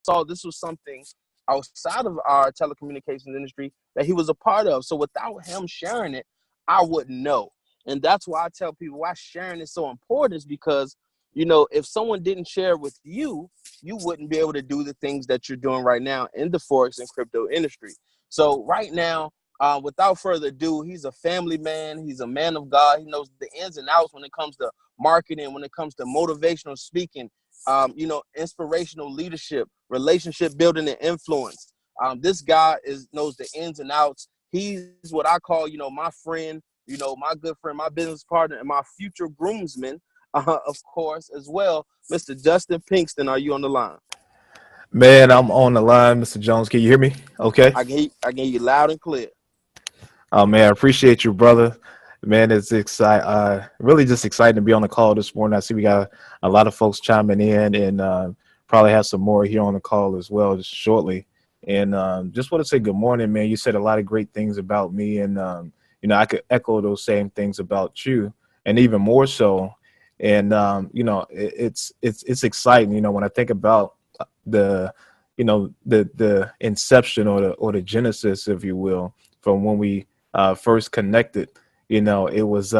saw this was something outside of our telecommunications industry that he was a part of. So without him sharing it, I wouldn't know. And that's why I tell people why sharing is so important is because, if someone didn't share with you, you wouldn't be able to do the things that you're doing right now in the Forex and crypto industry. So right now, without further ado, he's a family man. He's a man of God. He knows the ins and outs when it comes to marketing, when it comes to motivational speaking, inspirational leadership, relationship building, and influence. This guy knows the ins and outs. He's what I call, my friend, my good friend, my business partner, and my future groomsman, of course, as well. Mr. Justin Pinkston, are you on the line? Man, I'm on the line, Mr. Jones. Can you hear me? Okay. I can hear you loud and clear. Oh man, I appreciate you, brother. Man, it's really just exciting to be on the call this morning. I see we got a lot of folks chiming in, and probably have some more here on the call as well just shortly. And just want to say good morning, man. You said a lot of great things about me, and I could echo those same things about you, and even more so. And it's exciting. When I think about the the inception or the genesis, if you will, from when we first connected. It was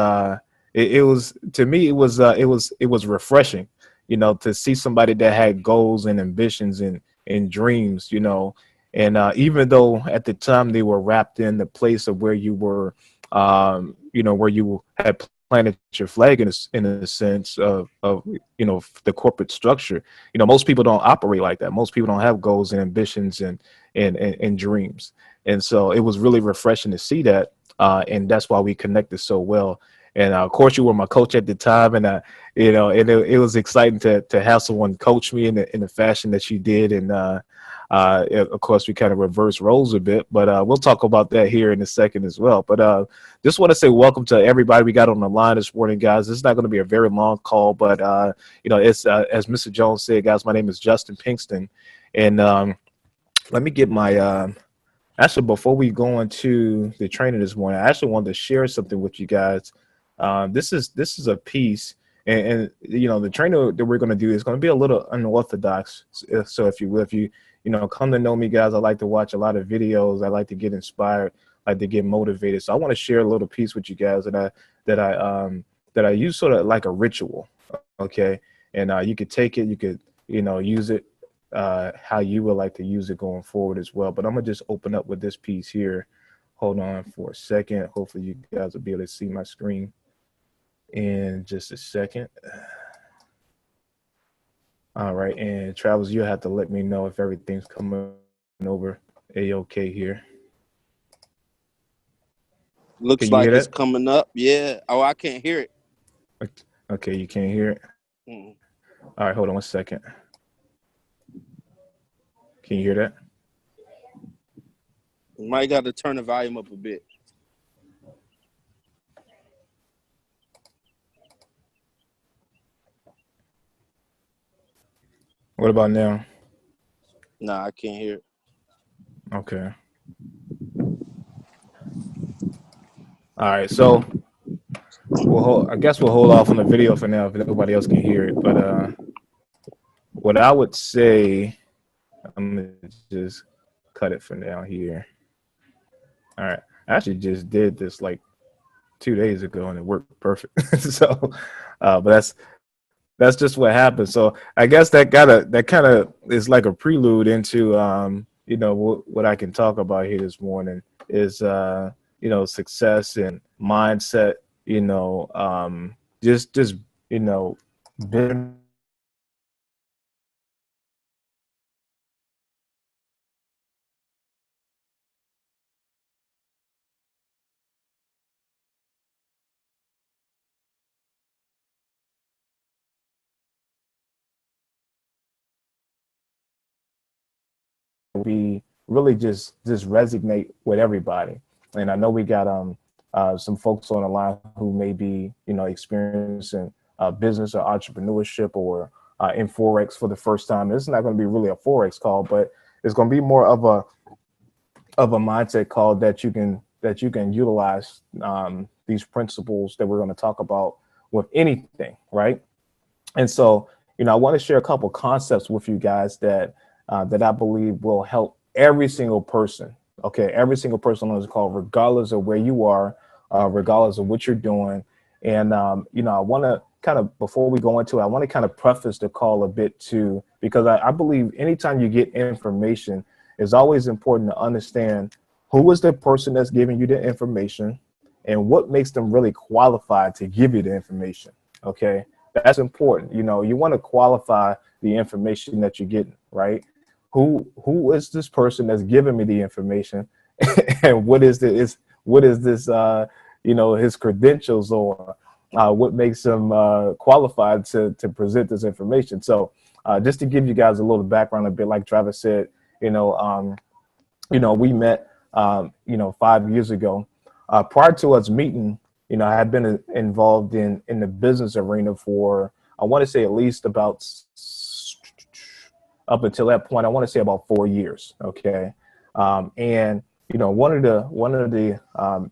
it was to me it was refreshing, to see somebody that had goals and ambitions and dreams, and even though at the time they were wrapped in the place of where you were, where you had planted your flag in a sense of the corporate structure. Most people don't operate like that. Most people don't have goals and ambitions and dreams. And so it was really refreshing to see that. And that's why we connected so well. And of course, you were my coach at the time, and it was exciting to have someone coach me in the fashion that you did. And of course, we kind of reverse roles a bit, but we'll talk about that here in a second as well. But just want to say welcome to everybody we got on the line this morning, guys. This is not going to be a very long call, but it's as Mr. Jones said, guys. My name is Justin Pinkston, and let me get my. Actually, before we go into the training this morning, I actually wanted to share something with you guys. This is a piece, and the training that we're going to do is going to be a little unorthodox. So if you come to know me, guys, I like to watch a lot of videos. I like to get inspired, I like to get motivated. So I want to share a little piece with you guys that I use sort of like a ritual. Okay, and you could take it, you could use it how you would like to use it going forward as well. But I'm gonna just open up with this piece here. Hold on for a second. Hopefully you guys will be able to see my screen in just a second. All right, and Travels, you'll have to let me know if everything's coming over a-okay here. Looks like it's coming up. Yeah. Oh, I can't hear it. Okay, you can't hear it? Mm. All right, hold on 1 second. Can you hear that? You might got to turn the volume up a bit. What about now? Nah, I can't hear it. Okay. All right, so I guess we'll hold off on the video for now if nobody else can hear it. But what I would say, I'm gonna just cut it for now here. All right, I actually just did this like 2 days ago and it worked perfect. So, but that's just what happened. So I guess that kind of is like a prelude into what I can talk about here this morning is success and mindset. Just building we really just resonate with everybody. And I know we got some folks on the line who may be experiencing business or entrepreneurship or in forex for the first time. This is not going to be really a forex call, but it's going to be more of a mindset call that you can utilize these principles that we're going to talk about with anything, right? And so I want to share a couple concepts with you guys that that I believe will help every single person. Okay, every single person on this call, regardless of where you are, regardless of what you're doing. And I want to kind of, before we go into it, I want to kind of preface the call a bit too, because I believe anytime you get information, it's always important to understand who is the person that's giving you the information and what makes them really qualified to give you the information. Okay, that's important. You want to qualify the information that you're getting, right? Who is this person that's giving me the information, and what is this his credentials, or what makes him qualified to present this information. So just to give you guys a little background, a bit like Travis said, we met 5 years ago. Prior to us meeting, I had been involved in the business arena for, I want to say, at least about, up until that point, I want to say about 4 years. Okay. And one of the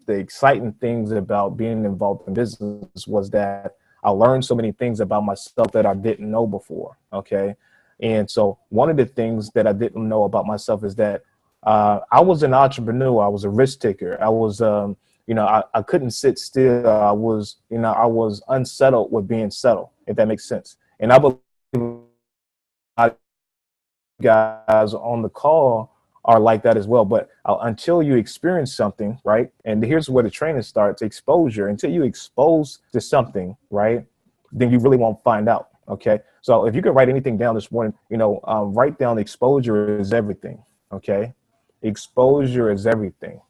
exciting things about being involved in business was that I learned so many things about myself that I didn't know before. Okay. And so one of the things that I didn't know about myself is that I was an entrepreneur. I was a risk taker. I was, I couldn't sit still. I was unsettled with being settled, if that makes sense. And I believe guys on the call are like that as well. But until you experience something, right? And here's where the training starts: exposure. Until you expose to something, right, then you really won't find out. Okay. So if you could write anything down this morning, write down exposure is everything. Okay. Exposure is everything.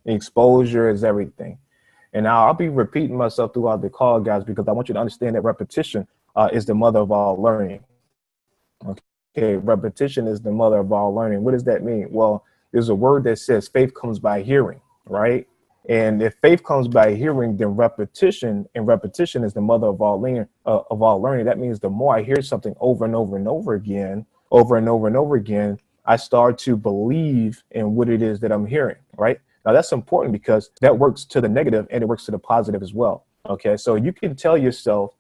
Exposure is everything. And now I'll be repeating myself throughout the call, guys, because I want you to understand that repetition is the mother of all learning. Okay, repetition is the mother of all learning. What does that mean? Well, there's a word that says faith comes by hearing, right? And if faith comes by hearing, then repetition is the mother of all learning. That means the more I hear something over and over and over again, I start to believe in what it is that I'm hearing, right? Now that's important because that works to the negative and it works to the positive as well. Okay, so you can tell yourself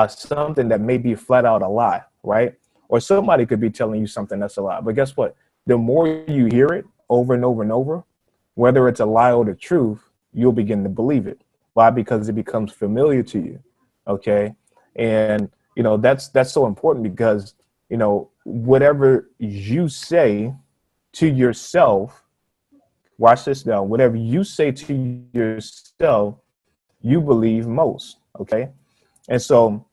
something that may be flat out a lie, right? Or somebody could be telling you something that's a lie. But guess what? The more you hear it over and over and over, whether it's a lie or the truth, you'll begin to believe it. Why? Because it becomes familiar to you. Okay. And, that's so important because, whatever you say to yourself, watch this now, whatever you say to yourself, you believe most. Okay. And so,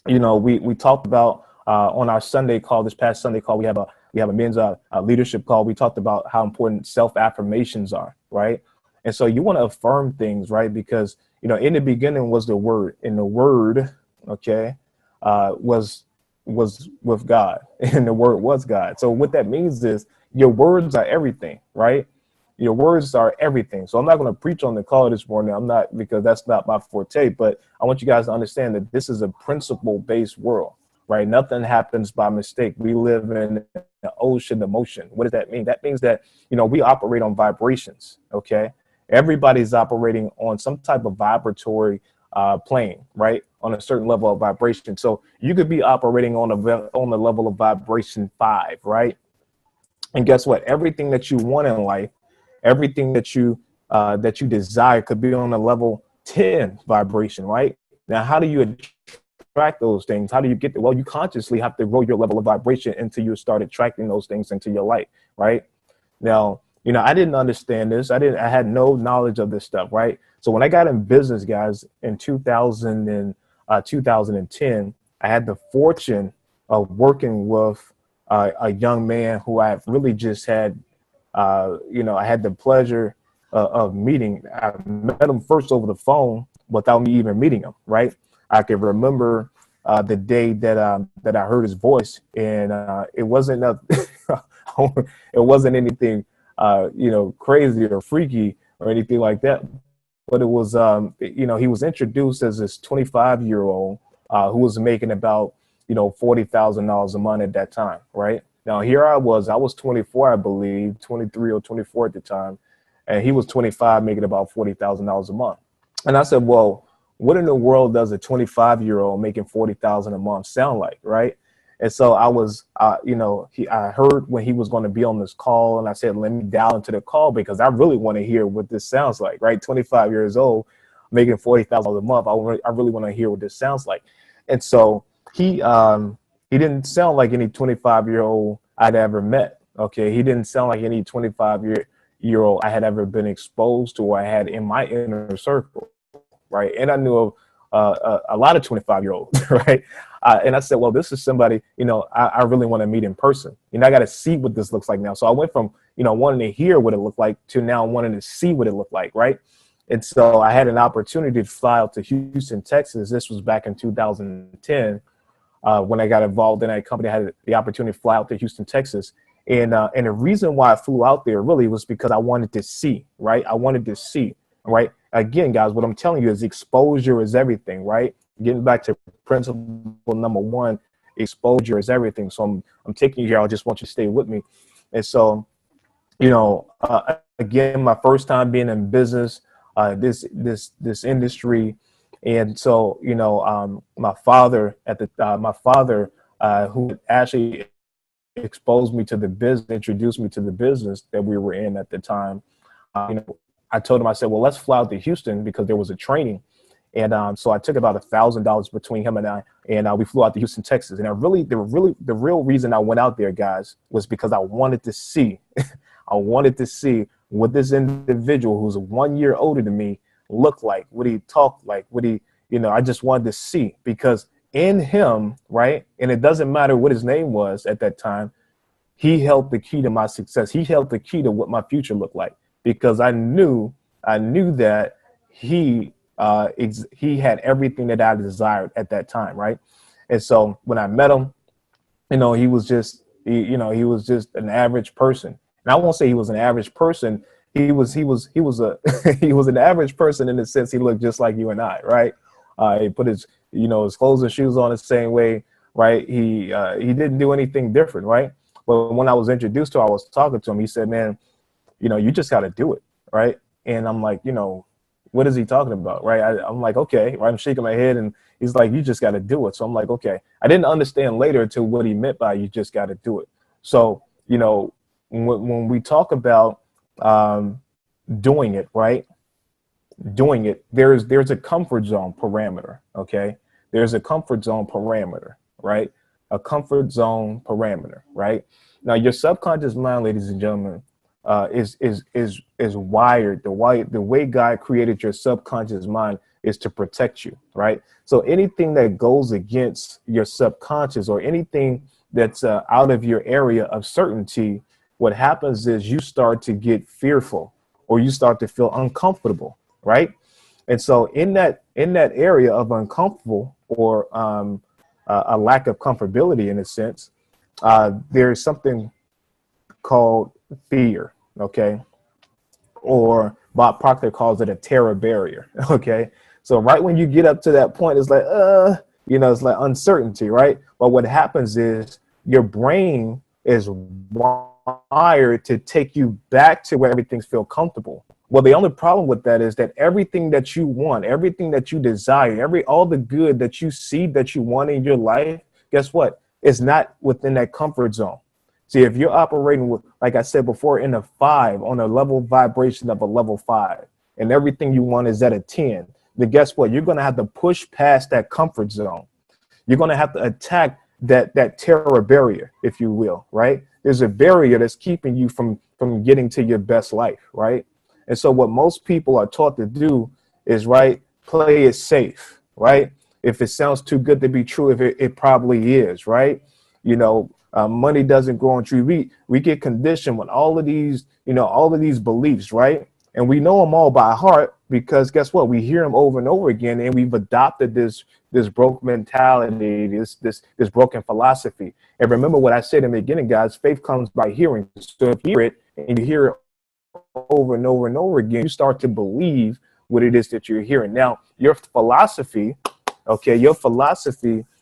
we talked about, on our Sunday call, this past Sunday call, we have a men's leadership call. We talked about how important self-affirmations are, right? And so you want to affirm things, right? Because, in the beginning was the Word, and the Word, okay, was with God, and the Word was God. So what that means is your words are everything, right? Your words are everything. So I'm not going to preach on the call this morning. I'm not, because that's not my forte, but I want you guys to understand that this is a principle-based world. Right? Nothing happens by mistake. We live in an ocean of motion. What does that mean? That means that, we operate on vibrations. Okay. Everybody's operating on some type of vibratory plane, right? On a certain level of vibration. So you could be operating on the level of vibration 5, right? And guess what? Everything that you want in life, everything that you desire could be on a level 10 vibration, right? Now, how do you attract those things? How do you get there? Well, you consciously have to grow your level of vibration until you start attracting those things into your life, right? Now, I didn't understand this. I had no knowledge of this stuff, right? So when I got in business, guys, in 2010, I had the fortune of working with a young man who I really just had, I had the pleasure of meeting. I met him first over the phone without me even meeting him, right? I can remember the day that I heard his voice, and it wasn't it wasn't anything crazy or freaky or anything like that. But it was he was introduced as this 25-year-old who was making about $40,000 a month at that time, right? Now here I was 24, I believe, 23 or 24 at the time, and he was 25, making about $40,000 a month. And I said, well, what in the world does a 25-year-old making $40,000 a month sound like, right? And so I was, I heard when he was going to be on this call, and I said, let me dial into the call because I really want to hear what this sounds like, right? 25 years old, making $40,000 a month. I really want to hear what this sounds like. And so he didn't sound like any 25-year-old I'd ever met. Okay. He didn't sound like any 25-year-old I had ever been exposed to or I had in my inner circle. Right. And I knew a lot of 25-year-olds. Right. And I said, well, this is somebody, I really want to meet in person. I got to see what this looks like now. So I went from, wanting to hear what it looked like to now wanting to see what it looked like. Right. And so I had an opportunity to fly out to Houston, Texas. This was back in 2010. When I got involved in that company, I had the opportunity to fly out to Houston, Texas. And the reason why I flew out there really was because I wanted to see, right? I wanted to see, right? Again, guys, what I'm telling you is exposure is everything, right? Getting back to principle number one, exposure is everything. So I'm taking you here. I just want you to stay with me. And so, again, my first time being in business, this industry. And so, my father who actually exposed me to the business, introduced me to the business that we were in at the time. I told him, I said, well, let's fly out to Houston because there was a training. And so I took about $1,000 between him and I, and we flew out to Houston, Texas. And the real reason I went out there, guys, was because I wanted to see, I wanted to see what this individual who's 1 year older than me looked like, what he talked like, what he, I just wanted to see, because in him, right, and it doesn't matter what his name was at that time, he held the key to my success. He held the key to what my future looked like, because I knew that he had everything that I desired at that time, right? And so when I met him, he was just an average person. And I won't say he was an average person. He was he was an average person in the sense he looked just like you and I, right? He put his clothes and shoes on the same way, right? He didn't do anything different, right? But when I was introduced to him, I was talking to him. He said, man, you just got to do it, right? And I'm like, what is he talking about, right? I'm like, okay, right? I'm shaking my head, and he's like, you just got to do it. So I'm like, okay. I didn't understand later to what he meant by you just got to do it. So, when we talk about doing it, right? Doing it, there's a comfort zone parameter, okay? There's a comfort zone parameter, right? A comfort zone parameter, right? Now, your subconscious mind, ladies and gentlemen, is wired. The way God created your subconscious mind is to protect you, right? So anything that goes against your subconscious or anything that's out of your area of certainty, what happens is you start to get fearful or you start to feel uncomfortable, right? And so in that area of uncomfortable or a lack of comfortability, in a sense, there's something called fear, okay? Or Bob Proctor calls it a terror barrier, okay? So right when you get up to that point, it's like, it's like uncertainty, right? But what happens is your brain is wired to take you back to where everything feels comfortable. Well, the only problem with that is that everything that you want, everything that you desire, all the good that you see that you want in your life, guess what? It's not within that comfort zone. See, if you're operating with, like I said before, in a 5, on a level vibration of a level 5, and everything you want is at a 10, then guess what? You're going to have to push past that comfort zone. You're going to have to attack that terror barrier, if you will, right? There's a barrier that's keeping you from getting to your best life, right? And so what most people are taught to do is, right, play it safe, right? If it sounds too good to be true, if it probably is, right? Money doesn't grow on trees. We get conditioned with all of these beliefs, right? And we know them all by heart because guess what? We hear them over and over again, and we've adopted this broke mentality, this broken philosophy. And remember what I said in the beginning, guys, faith comes by hearing. So if you hear it and you hear it over and over and over again, you start to believe what it is that you're hearing. Now, your philosophy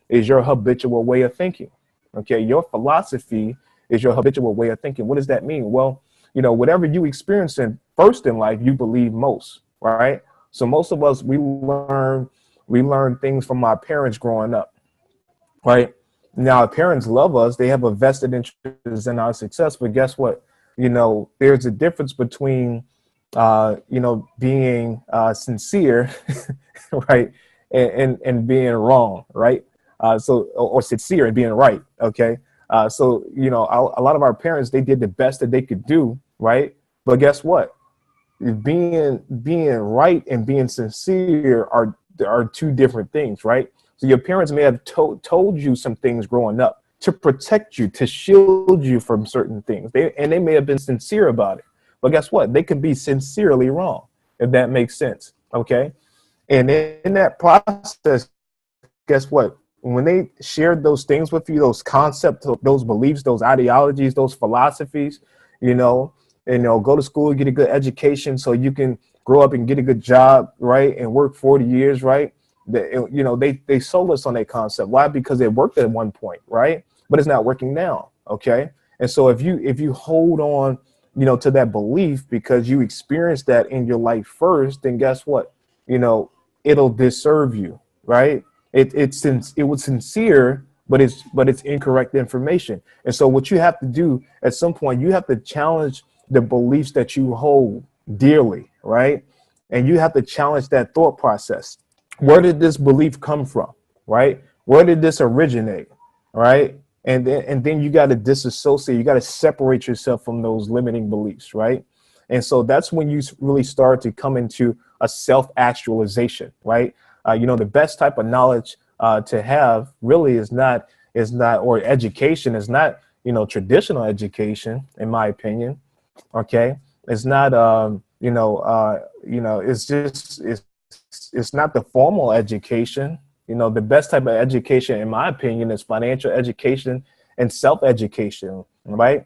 is your habitual way of thinking. Okay, your philosophy is your habitual way of thinking. What does that mean? Well, whatever you experience first in life, you believe most, right? So most of us, we learn things from our parents growing up, right? Now, our parents love us. They have a vested interest in our success. But guess what? There's a difference between, being sincere, right, and being wrong, right? Or sincere and being right. Okay. A lot of our parents, they did the best that they could do, right? But guess what? Being right and being sincere are two different things, right? So your parents may have told you some things growing up to protect you, to shield you from certain things. They may have been sincere about it, but guess what? They could be sincerely wrong, if that makes sense. Okay, and in that process, guess what? When they shared those things with you, those concepts, those beliefs, those ideologies, those philosophies, you know, go to school, get a good education so you can grow up and get a good job, right? And work 40 years, right? They sold us on that concept. Why? Because it worked at one point, right? But it's not working now. Okay. And so if you hold on, to that belief because you experienced that in your life first, then guess what? You know, it'll disserve you, right? It was sincere, but it's incorrect information. And so what you have to do at some point, you have to challenge the beliefs that you hold dearly, right? And you have to challenge that thought process. Where did this belief come from, right? Where did this originate, right? And then you got to disassociate. You got to separate yourself from those limiting beliefs, right? And so that's when you really start to come into a self-actualization, right? The best type of knowledge to have really is not, or education is not, traditional education, in my opinion. Okay, it's not, it's not the formal education. The best type of education, in my opinion, is financial education and self-education, right?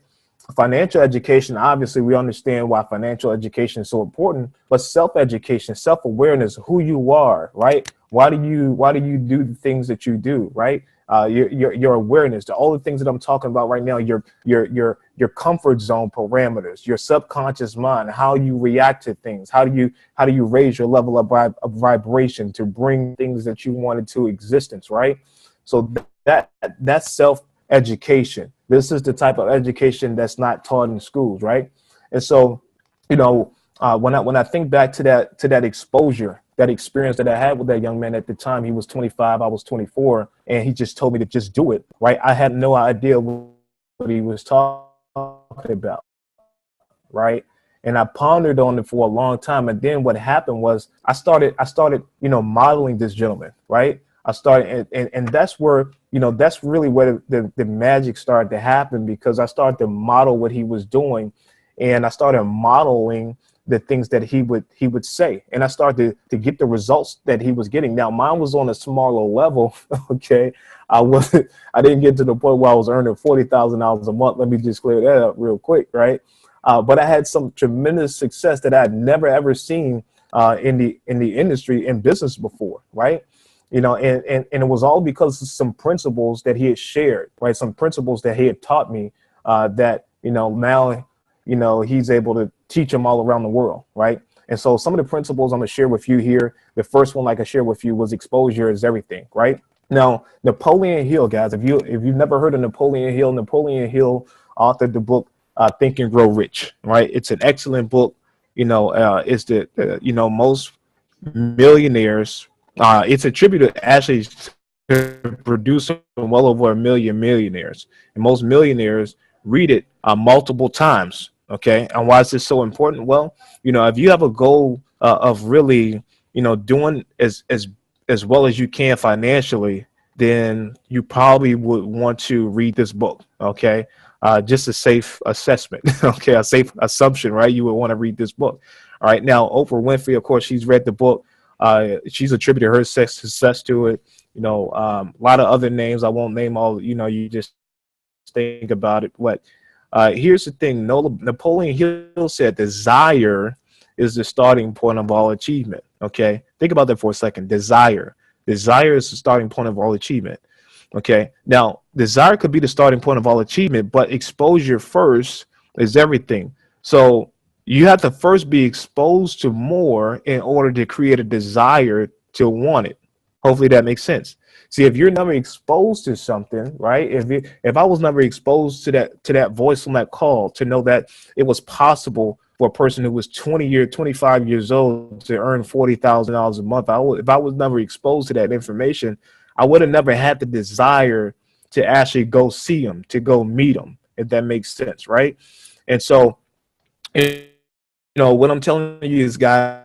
Financial education, obviously, we understand why financial education is so important, but self-education, self-awareness, who you are, right? Why do you do the things that you do, right? Your awareness, all the things that I'm talking about right now, your comfort zone parameters, your subconscious mind, how you react to things, how do you raise your level of vibration to bring things that you want into existence, right? So that's self education. This is the type of education that's not taught in schools, right? And so, when I think back to that exposure, that experience that I had with that young man at the time, he was 25, I was 24, and he just told me to just do it, right? I had no idea what he was talking about, right? And I pondered on it for a long time. And then what happened was I started, modeling this gentleman, right? I started, and that's where, that's really where the magic started to happen, because I started to model what he was doing, and I started modeling the things that he would say, and I started to get the results that he was getting. Now mine was on a smaller level. Okay, I didn't get to the point where I was earning $40,000 a month. Let me just clear that up real quick, right? But I had some tremendous success that I had never ever seen in the industry, in business before, right? And it was all because of some principles that he had shared, right? Some principles that he had taught me that, now, he's able to teach them all around the world, right? And so some of the principles I'm going to share with you here, the first one, like I shared with you, was exposure is everything, right? Now, Napoleon Hill, guys, if you've never heard of Napoleon Hill authored the book Think and Grow Rich, right? It's an excellent book. It's most millionaires. It's attributed actually to produce well over 1 million millionaires, and most millionaires read it multiple times. Okay, and why is this so important? Well, if you have a goal of really, doing as well as you can financially, then you probably would want to read this book. Okay, just a safe assessment. Okay, a safe assumption, right? You would want to read this book. All right, now Oprah Winfrey, of course, she's read the book. She's attributed her success to it. A lot of other names. I won't name all. You just think about it. But here's the thing. Napoleon Hill said, desire is the starting point of all achievement. Okay, think about that for a second. Desire is the starting point of all achievement. Okay, now desire could be the starting point of all achievement, but exposure first is everything. So you have to first be exposed to more in order to create a desire to want it. Hopefully that makes sense. See, if you're never exposed to something, right? If I was never exposed to that voice on that call to know that it was possible for a person who was 25 years old to earn $40,000 a month, if I was never exposed to that information, I would have never had the desire to actually go see them, to go meet them, if that makes sense, right? And so, what I'm telling you is, guys,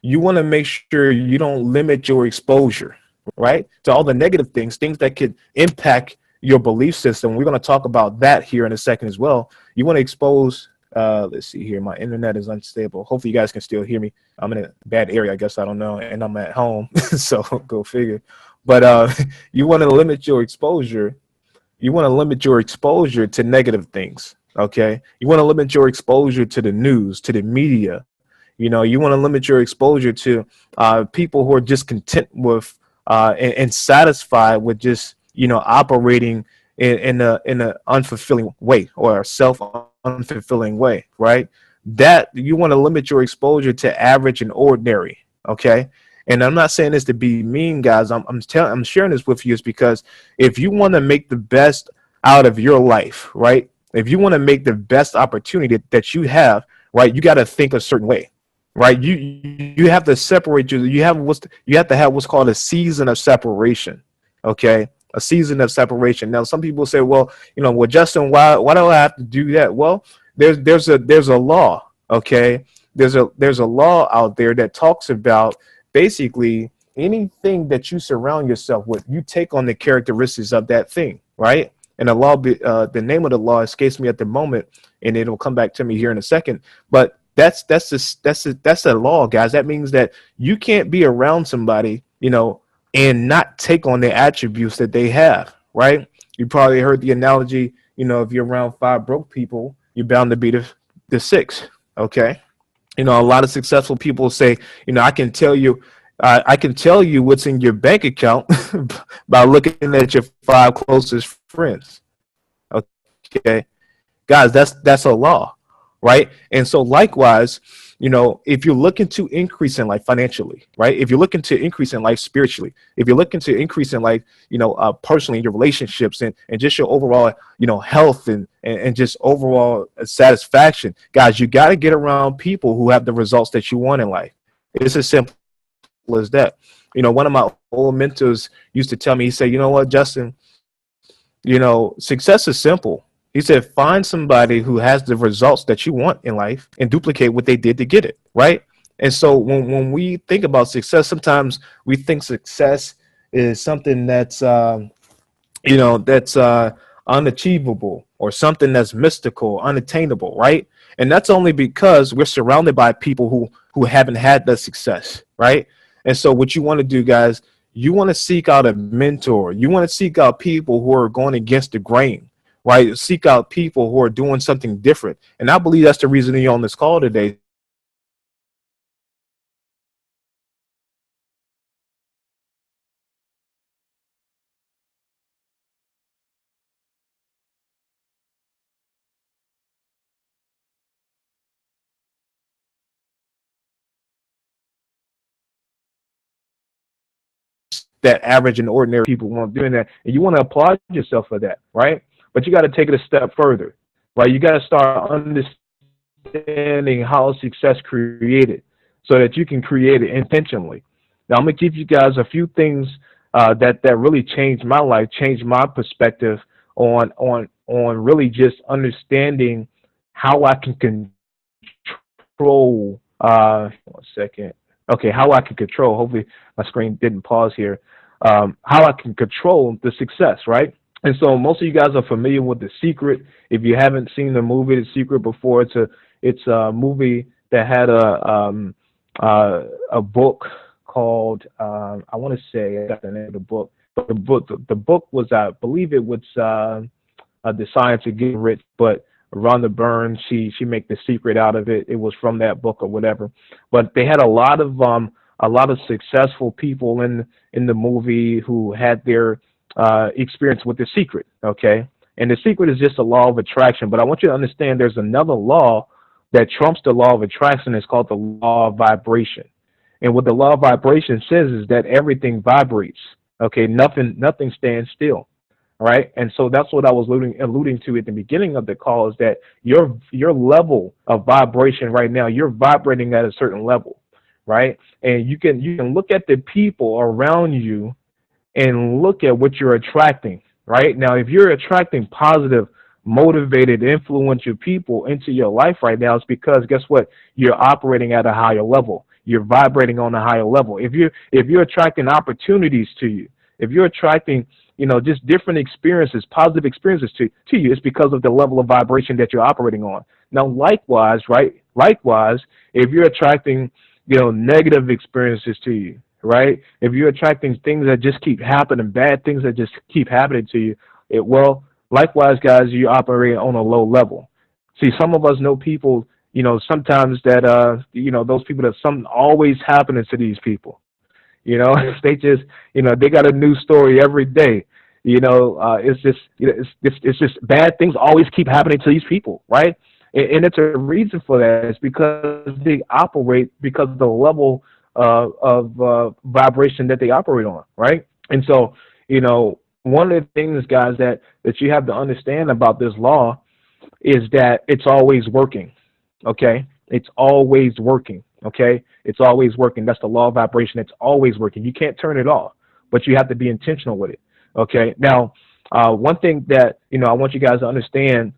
you want to make sure you don't limit your exposure, right? To all the negative things that could impact your belief system. We're going to talk about that here in a second as well. You want to expose, let's see here. My internet is unstable. Hopefully you guys can still hear me. I'm in a bad area, I guess. I don't know. And I'm at home. So go figure. But you want to limit your exposure. You want to limit your exposure to negative things. Okay. You want to limit your exposure to the news, to the media. You want to limit your exposure to people who are just content with and satisfied with just operating in a unfulfilling way, or a self unfulfilling way, right? That you want to limit your exposure to average and ordinary. Okay. And I'm not saying this to be mean, guys. I'm sharing this with you is because if you want to make the best out of your life, right? If you want to make the best opportunity that you have, right, you got to think a certain way. Right, you have to separate you have to have what's called a season of separation. Okay, a season of separation. Now, some people say, well, Justin, why do I have to do that? Well, there's a law. Okay, there's a law out there that talks about basically anything that you surround yourself with, you take on the characteristics of that thing, right? And the name of the law escapes me at the moment, and it'll come back to me here in a second. But that's a law, guys. That means that you can't be around somebody, and not take on the attributes that they have, right? You probably heard the analogy, if you're around 5 broke people, you're bound to be the 6. Okay. A lot of successful people say, I can tell you what's in your bank account by looking at your 5 closest friends. Okay. Guys, that's a law. Right. And so likewise, if you're looking to increase in life financially, right? If you're looking to increase in life spiritually, if you're looking to increase in life, personally, in your relationships and just your overall, health and just overall satisfaction, guys, you got to get around people who have the results that you want in life. It's as simple as that. One of my old mentors used to tell me, he said, you know what, Justin, success is simple. He said, find somebody who has the results that you want in life and duplicate what they did to get it, right? And so when we think about success, sometimes we think success is something that's, unachievable, or something that's mystical, unattainable, right? And that's only because we're surrounded by people who haven't had the success, right? And so what you want to do, guys, you want to seek out a mentor. You want to seek out people who are going against the grain. Right? Seek out people who are doing something different. And I believe that's the reason you're on this call today. That average and ordinary people won't doing that. And you want to applaud yourself for that, right? But you got to take it a step further, right? You got to start understanding how success created so that you can create it intentionally. Now, I'm going to give you guys a few things that really changed my life, changed my perspective on really just understanding how I can control. 1 second. Okay, how I can control. Hopefully, my screen didn't pause here. How I can control the success, right? And so most of you guys are familiar with The Secret. If you haven't seen the movie The Secret before, it's a movie that had a book called I want to say I got the name of the book. But the book was, I believe it was The Science of Getting Rich, but Rhonda Byrne, she make The Secret out of it. It was from that book or whatever. But they had a lot of successful people in the movie who had their experience with The Secret. Okay, and The Secret is just a law of attraction. But I want you to understand there's another law that trumps the law of attraction. It's called the law of vibration. And what the law of vibration says is that everything vibrates. Okay, nothing stands still. All right, and so that's what I was alluding to at the beginning of the call, is that your level of vibration right now, you're vibrating at a certain level, right? And you can look at the people around you and look at what you're attracting, right? Now, if you're attracting positive, motivated, influential people into your life right now, it's because guess what? You're operating at a higher level. You're vibrating on a higher level. If you're attracting opportunities to you, if you're attracting, just different experiences, positive experiences to you, it's because of the level of vibration that you're operating on. Now, likewise, right? Likewise, if you're attracting, negative experiences to you, right? If you're attracting things that just keep happening, bad things that just keep happening to you, likewise, guys, you operate on a low level. See, some of us know people, sometimes that, those people that something always happening to these people. They just, they got a new story every day. It's just, it's just bad things always keep happening to these people, right? And it's a reason for that. It's because they operate because of the level of vibration that they operate on, right? And so, one of the things, guys, that you have to understand about this law is that it's always working, okay? It's always working, okay? It's always working. That's the law of vibration. It's always working. You can't turn it off, but you have to be intentional with it, okay? Now, one thing that, I want you guys to understand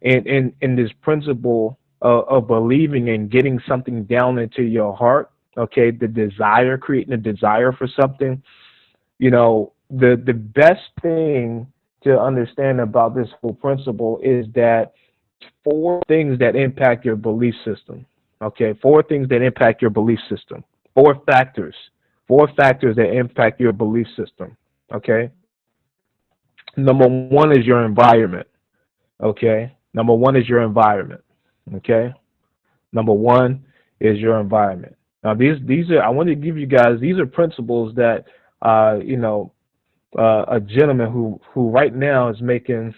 in this principle of believing and getting something down into your heart, okay, the desire, creating a desire for something, the best thing to understand about this whole principle is that four things that impact your belief system, okay, four things that impact your belief system, four factors that impact your belief system, okay. Number one is your environment, okay. Number one is your environment, okay. Number one is your environment. Now, these are, I want to give you guys, these are principles that, a gentleman who right now is making,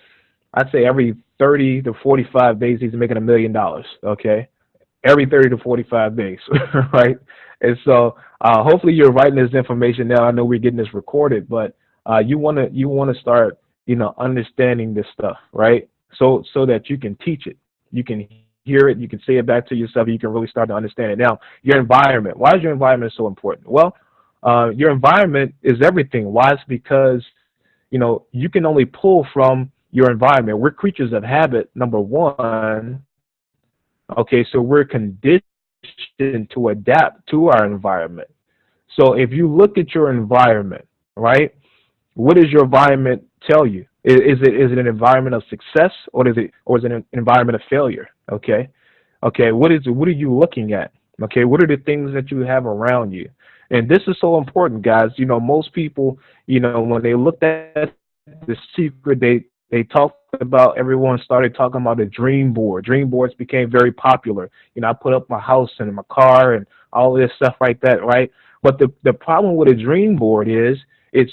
I'd say every 30 to 45 days, he's making $1 million, okay? Every 30 to 45 days, right? And so hopefully you're writing this information down. I know we're getting this recorded, but you want to start, understanding this stuff, right? So that you can teach it. You can hear it, you can say it back to yourself, you can really start to understand it. Now, your environment. Why is your environment so important? Well, your environment is everything. Why? It's because, you can only pull from your environment. We're creatures of habit, number one. Okay, so we're conditioned to adapt to our environment. So if you look at your environment, right, what does your environment tell you? Is it an environment of success, or is it an environment of failure? Okay, what are you looking at? Okay, what are the things that you have around you? And this is so important, guys. Most people, when they looked at The Secret, they talked about, everyone started talking about a dream board. Dream boards became very popular. I put up my house and my car and all this stuff like that, right? But the problem with a dream board is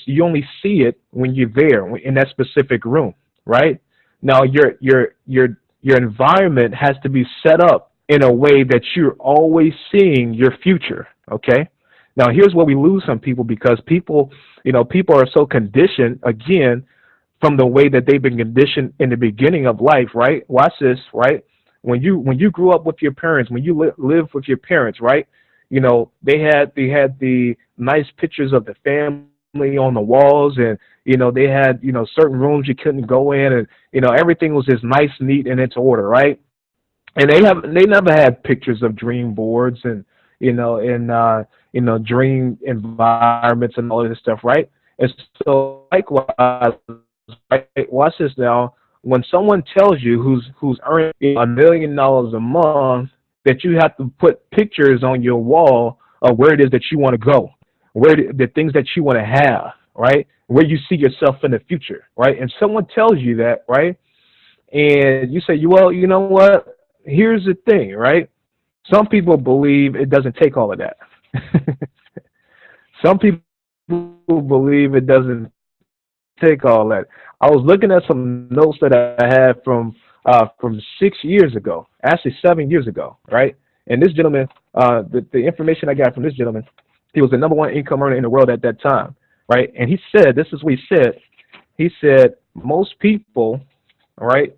you only see it when you're there in that specific room, right? Now your environment has to be set up in a way that you're always seeing your future, okay? Now here's where we lose some people, because people are so conditioned, again, from the way that they've been conditioned in the beginning of life, right? Watch this, right? When you grew up with your parents, when you live with your parents, right? They had the nice pictures of the family on the walls, and they had certain rooms you couldn't go in, and everything was just nice, neat, and its order, right? And they never had pictures of dream boards and dream environments and all of this stuff, right? And so likewise, right, watch this now. When someone tells you who's earning $1 million a month, that you have to put pictures on your wall of where it is that you want to go, where the things that you want to have, right? Where you see yourself in the future, right? And someone tells you that, right? And you say, well, you know what? Here's the thing, right? Some people believe it doesn't take all of that. Some people believe it doesn't take all that. I was looking at some notes that I had from 6 years ago, actually 7 years ago, right? And this gentleman, The information I got from this gentleman, he was the number one income earner in the world at that time, right? And he said, this is what he said. He said, most people, all right?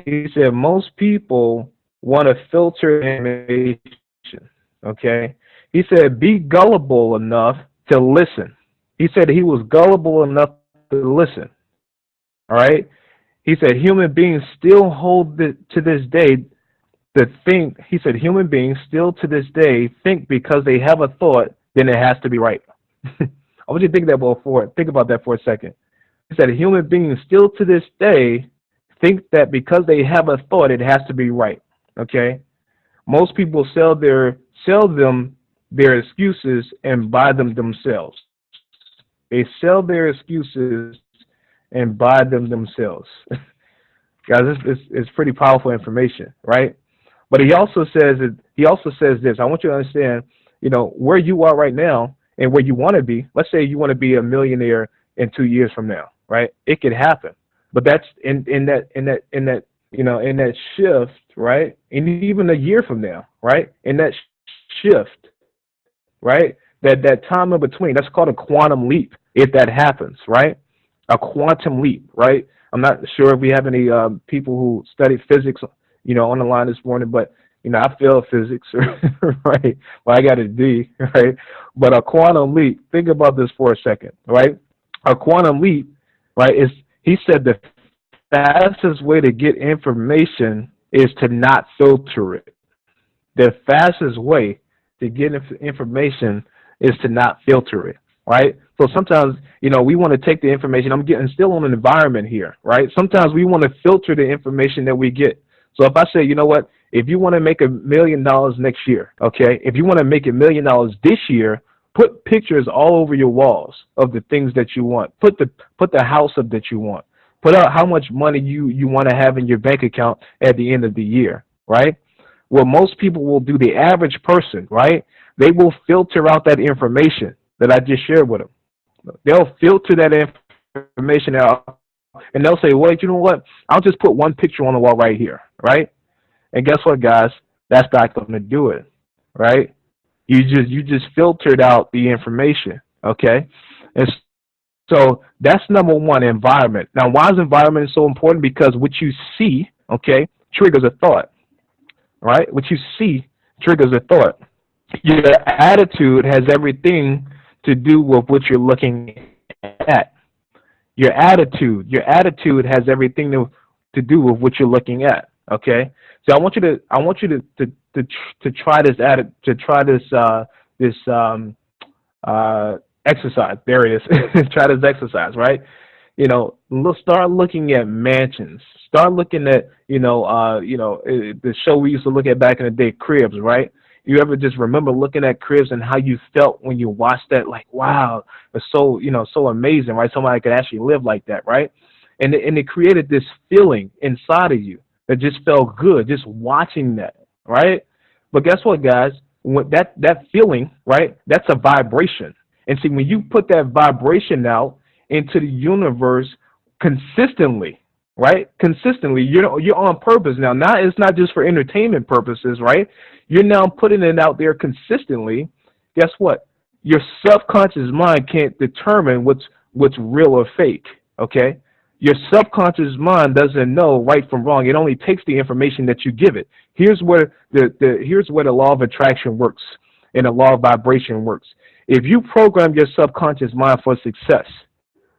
He said, most people want to filter information, okay? He said, be gullible enough to listen. He said he was gullible enough to listen, all right? He said, human beings still hold to this day to think. He said, human beings still to this day think because they have a thought, then it has to be right. I want you to think about that for a second. He said, human beings still to this day think that because they have a thought, it has to be right. Okay? Most people sell them their excuses and buy them themselves. They sell their excuses and buy them themselves. Guys, this is pretty powerful information, right? But he also says this. I want you to understand, where you are right now and where you want to be. Let's say you want to be a millionaire in 2 years from now, right? It could happen. But that's in that shift, right? And even a year from now, right? In that shift, right? That time in between, that's called a quantum leap if that happens, right? A quantum leap, right? I'm not sure if we have any people who study physics, on the line this morning, but I failed physics, right? Well, I got a D, right? But a quantum leap, think about this for a second, right? A quantum leap, right, he said the fastest way to get information is to not filter it. The fastest way to get information is to not filter it, right? So sometimes, we want to take the information. I'm getting still on an environment here, right? Sometimes we want to filter the information that we get. So if I say, if you want to make $1 million next year, okay, if you want to make $1 million this year, put pictures all over your walls of the things that you want. Put the house up that you want. Put out how much money you want to have in your bank account at the end of the year, right? What most people will do, the average person, right? They will filter out that information that I just shared with them. They'll filter that information out, and they'll say, "Well, you know what? I'll just put one picture on the wall right here, right?" And guess what, guys? That's not going to do it, right? You just filtered out the information, okay? And so that's number one, environment. Now, why is environment so important? Because what you see, okay, triggers a thought, right? What you see triggers a thought. Your attitude has everything to do with what you're looking at. Your attitude has everything to do with what you're looking at. Okay, so I want you to try this exercise. There it is. Try this exercise, right? Start looking at mansions. Start looking at the show we used to look at back in the day, Cribs, right? You ever just remember looking at Cribs and how you felt when you watched that? Like, wow, it's so amazing, right? Somebody could actually live like that, right? And it created this feeling inside of you that just felt good, just watching that, right? But guess what, guys? When that feeling, right? That's a vibration. And see, when you put that vibration out into the universe consistently, right? Consistently, you're on purpose now. Now it's not just for entertainment purposes, right? You're now putting it out there consistently. Guess what? Your subconscious mind can't determine what's real or fake. Okay? Your subconscious mind doesn't know right from wrong. It only takes the information that you give it. Here's where the law of attraction works and the law of vibration works. If you program your subconscious mind for success,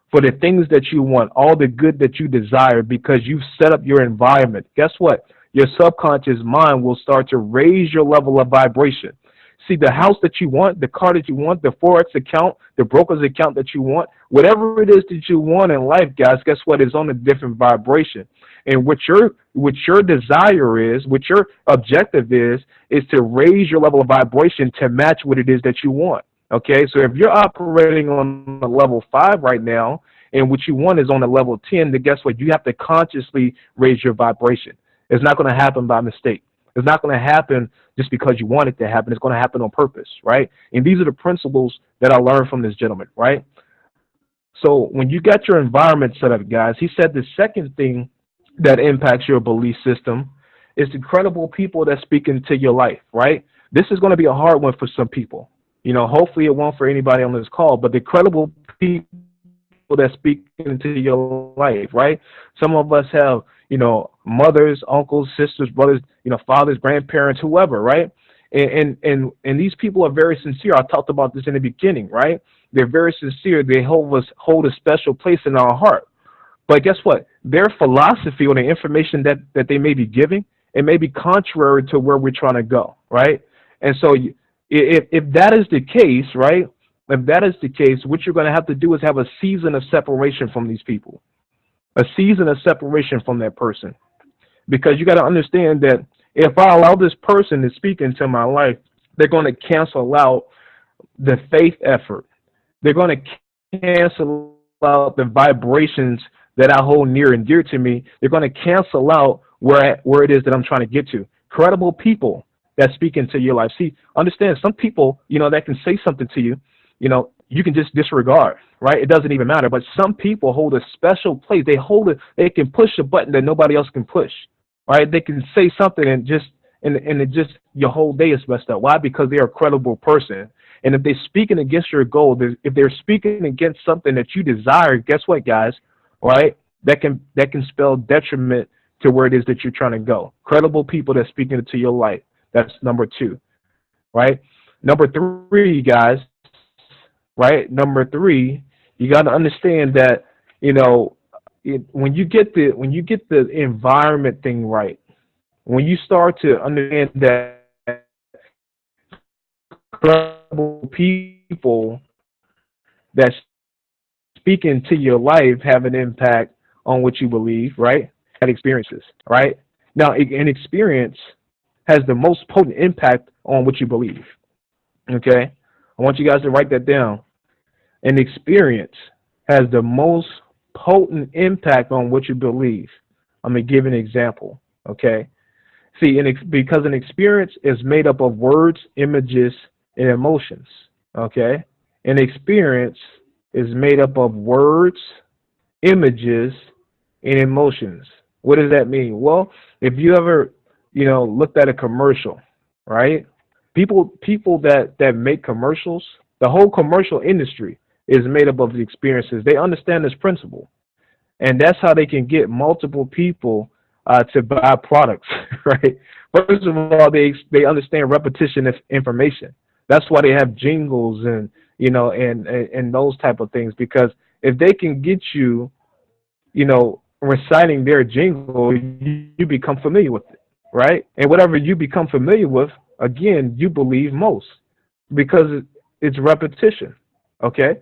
for the things that you want, all the good that you desire, because you've set up your environment, guess what? Your subconscious mind will start to raise your level of vibration. See, the house that you want, the car that you want, the Forex account, the broker's account that you want, whatever it is that you want in life, guys, guess what? It's on a different vibration. And what your desire is, what your objective is to raise your level of vibration to match what it is that you want. Okay, so if you're operating on a level 5 right now, and what you want is on a level 10, then guess what? You have to consciously raise your vibration. It's not going to happen by mistake. It's not going to happen just because you want it to happen. It's going to happen on purpose, right? And these are the principles that I learned from this gentleman, right? So when you got your environment set up, guys, he said the second thing that impacts your belief system is the credible people that speak into your life, right? This is going to be a hard one for some people. Hopefully it won't for anybody on this call, but the credible people that speak into your life, right? Some of us have, mothers, uncles, sisters, brothers, fathers, grandparents, whoever, right? And these people are very sincere. I talked about this in the beginning, right? They're very sincere. They hold a special place in our heart. But guess what? Their philosophy or the information that they may be giving, it may be contrary to where we're trying to go, right? And so if that is the case, right? If that is the case, what you're going to have to do is have a season of separation from these people, a season of separation from that person. Because you got to understand that if I allow this person to speak into my life, they're going to cancel out the faith effort. They're going to cancel out the vibrations that I hold near and dear to me. They're going to cancel out where it is that I'm trying to get to. Credible people that speak into your life. See, understand, some people, that can say something to you, you can just disregard, right? It doesn't even matter. But some people hold a special place. They can push a button that nobody else can push, right? They can say something and it just your whole day is messed up. Why? Because they're a credible person. And if they're speaking against your goal, if they're speaking against something that you desire, guess what, guys? Right? That can spell detriment to where it is that you're trying to go. Credible people that speak into your life. That's number 2, right? Number 3, guys, right? Number 3, you got to understand that, when you get the environment thing right, when you start to understand that credible people that speak into your life have an impact on what you believe, right? And experiences, right? Now, an experience has the most potent impact on what you believe. Okay? I want you guys to write that down. An experience has the most potent impact on what you believe. I'm going to give an example. Okay? See, because an experience is made up of words, images, and emotions. Okay? An experience is made up of words, images, and emotions. What does that mean? Well, if you ever, looked at a commercial, right? People that make commercials, the whole commercial industry is made up of the experiences. They understand this principle, and that's how they can get multiple people to buy products, right? First of all, they understand repetition of information. That's why they have jingles and and those type of things, because if they can get you, reciting their jingle, you become familiar with it, right? And whatever you become familiar with, again, you believe most because it's repetition. Okay.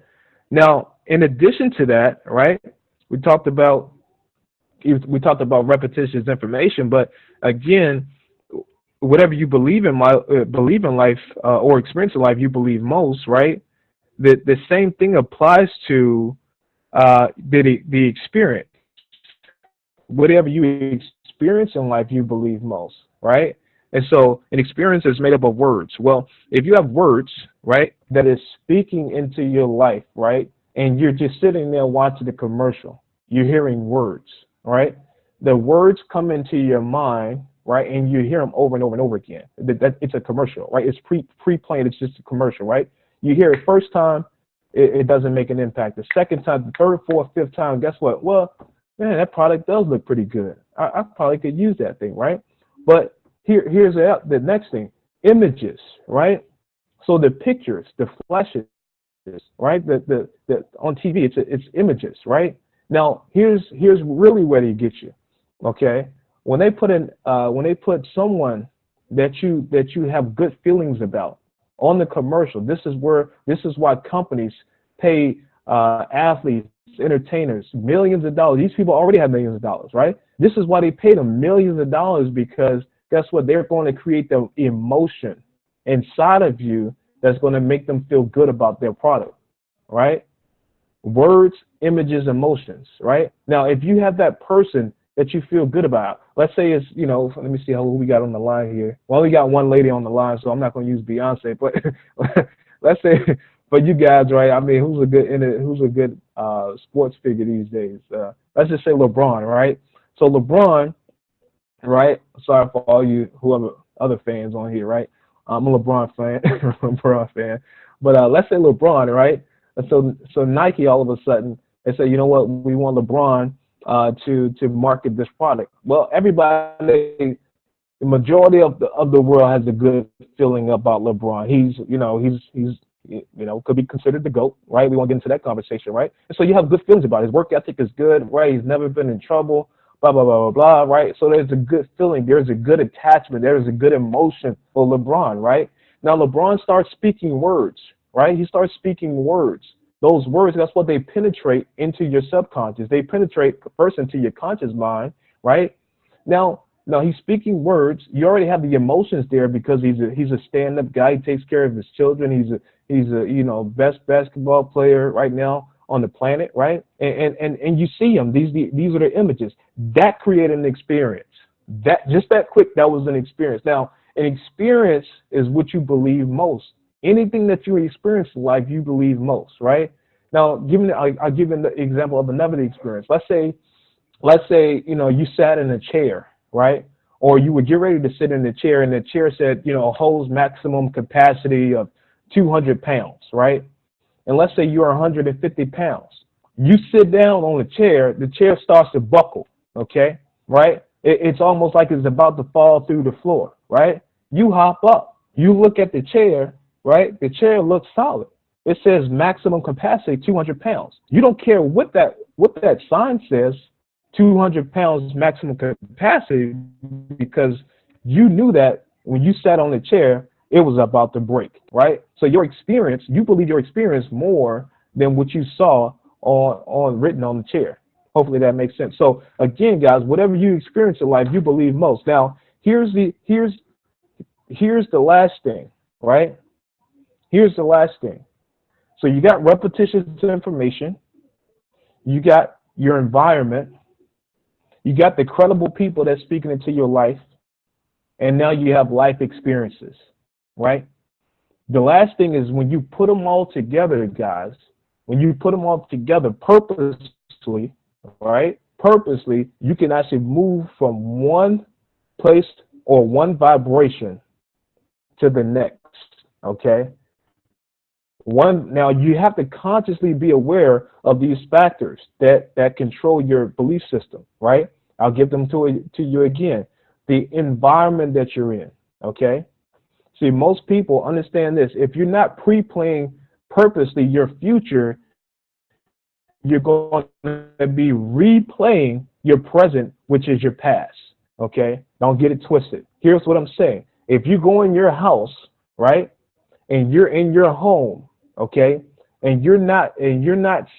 Now, in addition to that, right? We talked about repetitious information, but again, whatever you believe in life or experience in life, you believe most, right? The same thing applies to the experience. Whatever you experience in life, you believe most, right? And so an experience is made up of words. Well, if you have words, right, that is speaking into your life, right, and you're just sitting there watching the commercial, you're hearing words, right? The words come into your mind, right, and you hear them over and over and over again. It's a commercial, right? It's pre-planned. It's just a commercial, right? You hear it first time, it doesn't make an impact. The second time, the third, fourth, fifth time, guess what? Well, man, that product does look pretty good. I probably could use that thing, right? But here's the next thing, images, right? So the pictures, the flashes, right? The on TV, it's images, right? Now here's really where they get you, okay? When they put someone that you have good feelings about on the commercial, this is why companies pay athletes, entertainers millions of dollars. These people already have millions of dollars, right? This is why they pay them millions of dollars, because guess what? They're going to create the emotion inside of you that's going to make them feel good about their product, right? Words, images, emotions, right? Now, if you have that person that you feel good about, let's say it's, let me see who we got on the line here. Well, we got one lady on the line, so I'm not going to use Beyonce, but let's say for you guys, right? I mean, who's a good sports figure these days? Let's just say LeBron, right? So LeBron, right? Sorry for all you whoever other fans on here, right? I'm a LeBron fan, LeBron fan. But let's say LeBron, right? And so Nike all of a sudden they say, you know what, we want LeBron to market this product. Well, everybody, the majority of the world has a good feeling about LeBron. He's could be considered the GOAT, right? We won't get into that conversation, right? And so you have good feelings about it. His work ethic is good, right? He's never been in trouble, blah blah blah blah blah, right? So there's a good feeling, there's a good attachment, there's a good emotion for LeBron, right? Now LeBron starts speaking words, right? He starts speaking words. Those words, that's what they penetrate into your subconscious. They penetrate first into your conscious mind, right? Now he's speaking words. You already have the emotions there because he's a stand-up guy. He takes care of his children. He's a best basketball player right now on the planet, right? And you see him. These are the images that create an experience. That quick, that was an experience. Now an experience is what you believe most. Anything that you experience in life, you believe most, right? Now, I'll give you the example of another experience. Let's say you sat in a chair, right? Or you would get ready to sit in the chair, and the chair said, holds maximum capacity of 200 pounds, right? And let's say you're 150 pounds. You sit down on the chair starts to buckle, okay, right? It's almost like it's about to fall through the floor, right? You hop up, you look at the chair, right? The chair looks solid. It says maximum capacity 200 pounds. You don't care what that sign says, 200 pounds maximum capacity, because you knew that when you sat on the chair, it was about to break, right? So you believe your experience more than what you saw on written on the chair. Hopefully that makes sense. So again, guys, whatever you experience in life, you believe most. Now, here's the last thing, right? Here's the last thing. So you got repetitious information, you got your environment, you got the credible people that's speaking into your life, and now you have life experiences, right? The last thing is when you put them all together, guys, when you put them all together purposely, right? Purposely, you can actually move from one place or one vibration to the next, okay? Now you have to consciously be aware of these factors that control your belief system, right? I'll give them to you again. The environment that you're in, okay? See, most people understand this. If you're not pre-playing purposely your future, you're going to be replaying your present, which is your past, okay? Don't get it twisted. Here's what I'm saying. If you go in your house, right, and you're in your home, okay, and you're not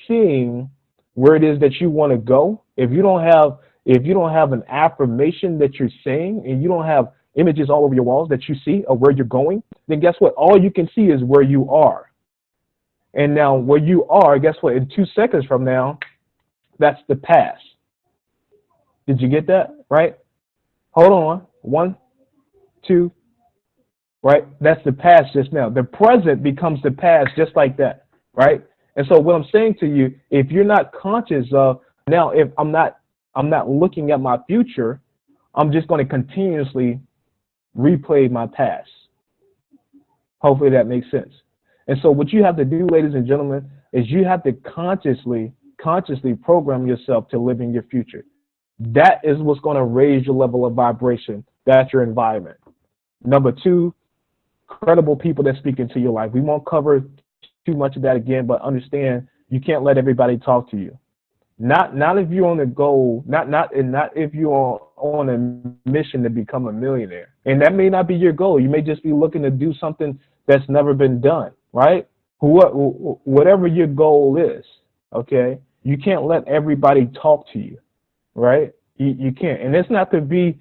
seeing where it is that you want to go, if you don't have an affirmation that you're saying, and you don't have images all over your walls that you see of where you're going, then guess what? All you can see is where you are. And now where you are, guess what? In 2 seconds from now, that's the past. Did you get that? Right? Hold on. 1, 2, right? That's the past just now. The present becomes the past just like that, right? And so what I'm saying to you, if you're not conscious of, now if I'm not looking at my future, I'm just going to continuously replay my past. Hopefully that makes sense. And so what you have to do, ladies and gentlemen, is you have to consciously program yourself to live in your future. That is what's going to raise your level of vibration. That's your environment. Number 2, credible people that speak into your life. We won't cover too much of that again, but understand you can't let everybody talk to you. Not if you're on a goal, not if you're on a mission to become a millionaire. And that may not be your goal. You may just be looking to do something that's never been done, right? Whatever your goal is, okay? You can't let everybody talk to you, right? You can't. And it's not to be,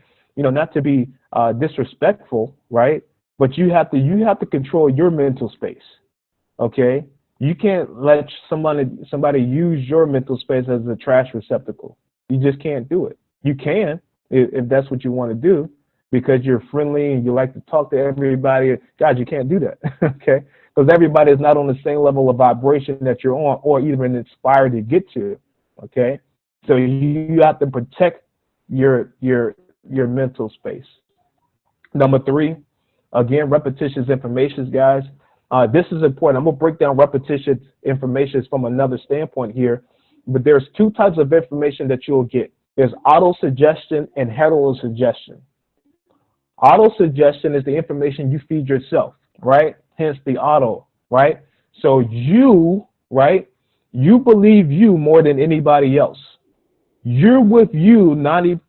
disrespectful, right? But you have to control your mental space, okay? You can't let somebody use your mental space as a trash receptacle. You just can't do it. You can if that's what you want to do because you're friendly and you like to talk to everybody. God, you can't do that, okay? Because everybody is not on the same level of vibration that you're on or even inspired to get to, okay? So you have to protect your mental space. Number 3, Again, repetitious information, guys. This is important. I'm going to break down repetitious information from another standpoint here. But there's two types of information that you'll get. There's auto-suggestion and heterosuggestion. Auto-suggestion is the information you feed yourself, right? Hence the auto, right? So you, right, you believe you more than anybody else. You're with you 100%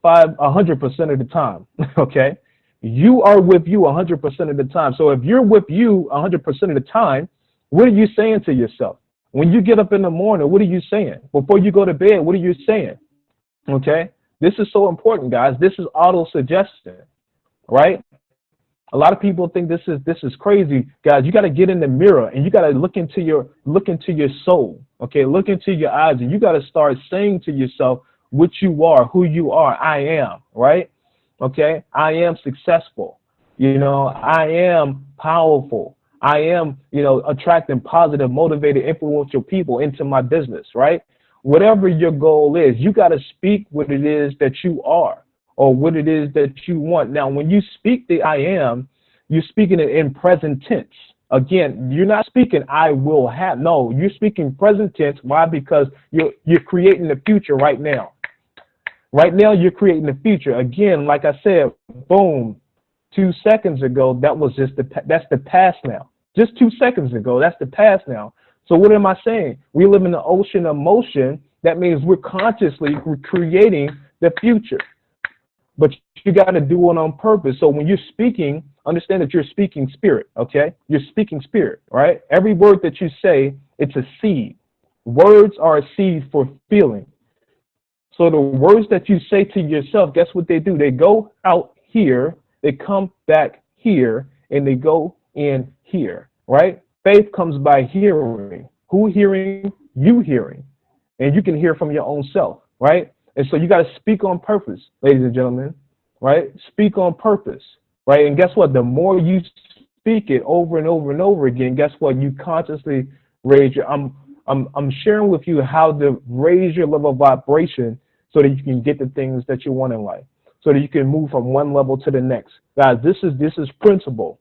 of the time, okay? You are with you 100% of the time. So if you're with you 100% of the time, what are you saying to yourself? When you get up in the morning, what are you saying? Before you go to bed, what are you saying? Okay? This is so important, guys. This is auto-suggestion, right? A lot of people think this is crazy, guys. You got to get in the mirror and you got to look into your soul, okay? Look into your eyes, and you got to start saying to yourself what you are, who you are. I am, right? Okay, I am successful. You know, I am powerful. I am, you know, attracting positive, motivated, influential people into my business, right? Whatever your goal is, you got to speak what it is that you are or what it is that you want. Now, when you speak the I am, you're speaking it in present tense. Again, you're not speaking I will have. No, you're speaking present tense. Why? Because you're creating the future right now. Right now, you're creating the future. Again, like I said, boom, 2 seconds ago, that's the past now. Just 2 seconds ago, that's the past now. So what am I saying? We live in the ocean of motion. That means we're creating the future. But you got to do it on purpose. So when you're speaking, understand that you're speaking spirit, okay? You're speaking spirit, right? Every word that you say, it's a seed. Words are a seed for feeling. So the words that you say to yourself, guess what they do? They go out here, they come back here, and they go in here, right? Faith comes by hearing. Who hearing? You hearing. And you can hear from your own self, right? And so you got to speak on purpose, ladies and gentlemen, right? Speak on purpose, right? And guess what? The more you speak it over and over and over again, guess what? You consciously raise your, I'm sharing with you how to raise your level of vibration so that you can get the things that you want in life, so that you can move from one level to the next. Guys, this is principle.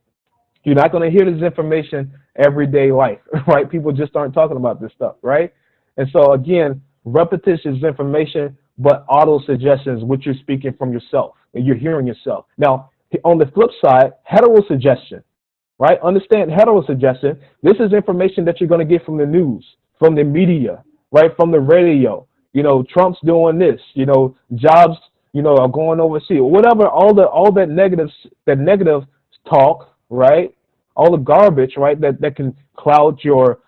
You're not going to hear this information everyday life, right? People just aren't talking about this stuff, right? And so again, repetition is information, but auto-suggestion is what you're speaking from yourself, and you're hearing yourself. Now, on the flip side, heterosuggestion, right? Understand heterosuggestion. This is information that you're going to get from the news, from the media, right? From the radio. You know, Trump's doing this, you know, jobs, you know, are going overseas, whatever, all that negative talk, right? All the garbage, right? That can cloud your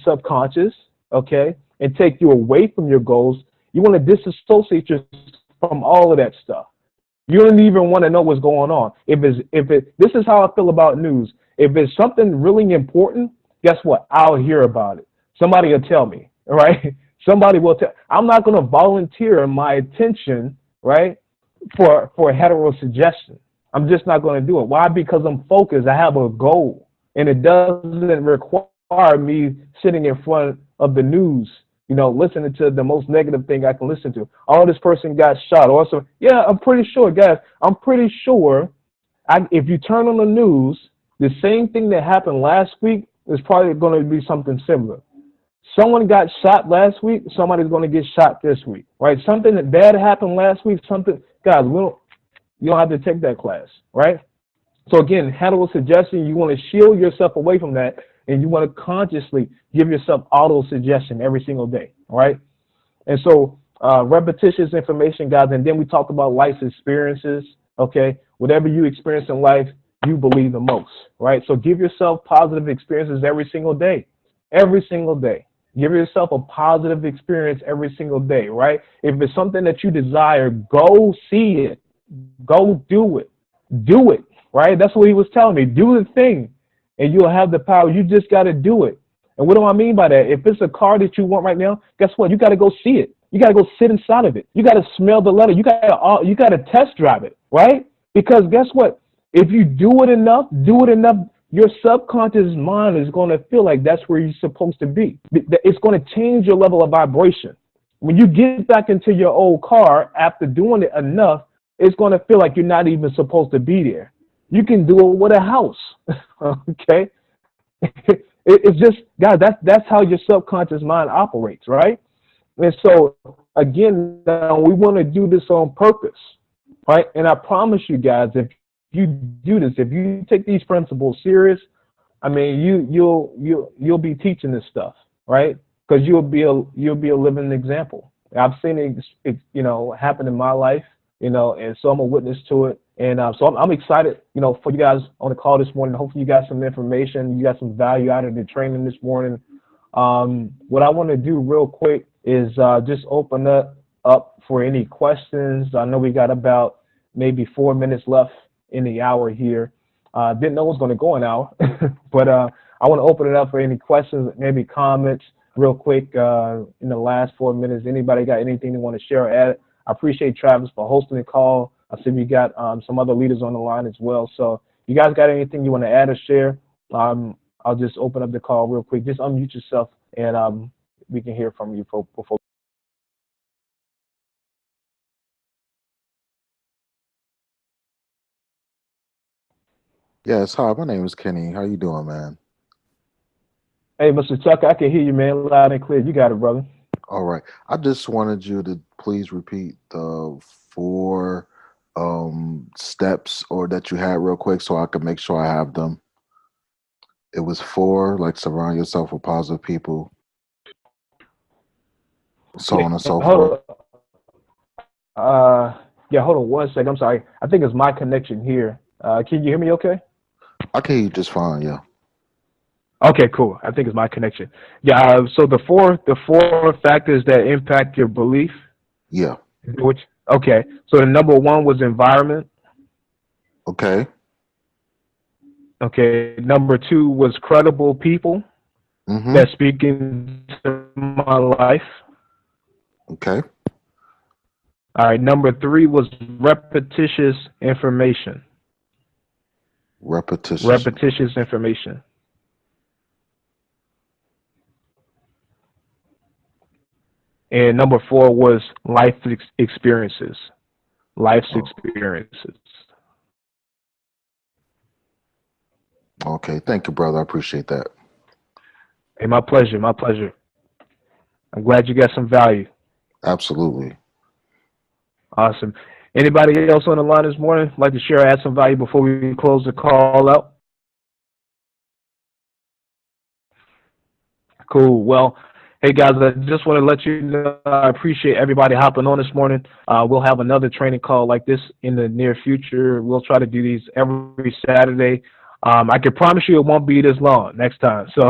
subconscious, okay, and take you away from your goals. You want to disassociate yourself from all of that stuff. You don't even want to know what's going on. This is how I feel about news. If it's something really important, guess what? I'll hear about it. Somebody will tell me, right? Somebody will tell. I'm not going to volunteer my attention, right, for heterosuggestion. I'm just not going to do it. Why? Because I'm focused. I have a goal, and it doesn't require me sitting in front of the news, you know, listening to the most negative thing I can listen to. Oh, this person got shot. Also, yeah, I'm pretty sure, guys. I'm pretty sure if you turn on the news, the same thing that happened last week is probably going to be something similar. Someone got shot last week. Somebody's going to get shot this week, right? Something that bad happened last week. Guys, you don't have to take that class, right? So again, heterosuggestion, you want to shield yourself away from that, and you want to consciously give yourself auto-suggestion every single day, all right? And so repetitious information, guys, and then we talked about life's experiences, okay? Whatever you experience in life, you believe the most, right? So give yourself positive experiences every single day, every single day. Give yourself a positive experience every single day, right? If it's something that you desire, go see it. Go do it. Do it, right? That's what he was telling me. Do the thing, and you'll have the power. You just got to do it. And what do I mean by that? If it's a car that you want right now, guess what? You got to go see it. You got to go sit inside of it. You got to smell the leather. You got to test drive it, right? Because guess what? If you do it enough, your subconscious mind is going to feel like that's where you're supposed to be. It's going to change your level of vibration. When you get back into your old car after doing it enough, it's going to feel like you're not even supposed to be there. You can do it with a house. Okay. It's just, guys, that's how your subconscious mind operates, right? And so, again, now we want to do this on purpose, right? And I promise you guys, if you do this, if you take these principles serious, I mean, you'll be teaching this stuff, right? Because you'll be a living example. I've seen it, happen in my life, and so I'm a witness to it. And so I'm excited, for you guys on the call this morning. Hopefully you got some information, you got some value out of the training this morning. What I want to do real quick is just open up for any questions. I know we got about maybe 4 minutes left in the hour here. Didn't know it was going to go an hour, but I want to open it up for any questions, maybe comments real quick in the last 4 minutes. Anybody got anything they want to share or add? I appreciate Travis for hosting the call. I see we got some other leaders on the line as well. So you guys got anything you want to add or share? I'll just open up the call real quick. Just unmute yourself and we can hear from you before. Yes, hi, my name is Kenny. How you doing, man? Hey, Mr. Tucker, I can hear you, man, loud and clear. You got it, brother. All right. I just wanted you to please repeat the 4 steps or that you had real quick so I can make sure I have them. It was 4, like surround yourself with positive people, so on and so forth. Hold on 1 second. I'm sorry. I think it's my connection here. Can you hear me okay? I can hear you just fine, yeah. Okay, cool. I think it's my connection. Yeah. So the four factors that impact your belief. Yeah. Okay. So the number 1 was environment. Okay. Okay. Number 2 was credible people that speak into my life. Okay. All right. Number 3 was repetitious information. Repetitious information. And number 4 was life experiences. Life's experiences. Okay. Thank you, brother. I appreciate that. Hey, my pleasure. My pleasure. I'm glad you got some value. Absolutely. Awesome. Anybody else on the line this morning like to share or add some value before we close the call out? Cool. Well, hey, guys, I just want to let you know I appreciate everybody hopping on this morning. We'll have another training call like this in the near future. We'll try to do these every Saturday. I can promise you it won't be this long next time. So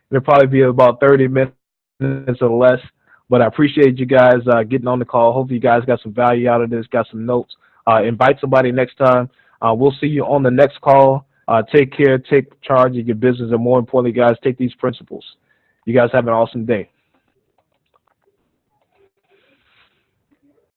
it'll probably be about 30 minutes or less. But I appreciate you guys getting on the call. Hopefully you guys got some value out of this, got some notes. Invite somebody next time. We'll see you on the next call. Take care, take charge of your business, and more importantly, guys, take these principles. You guys have an awesome day.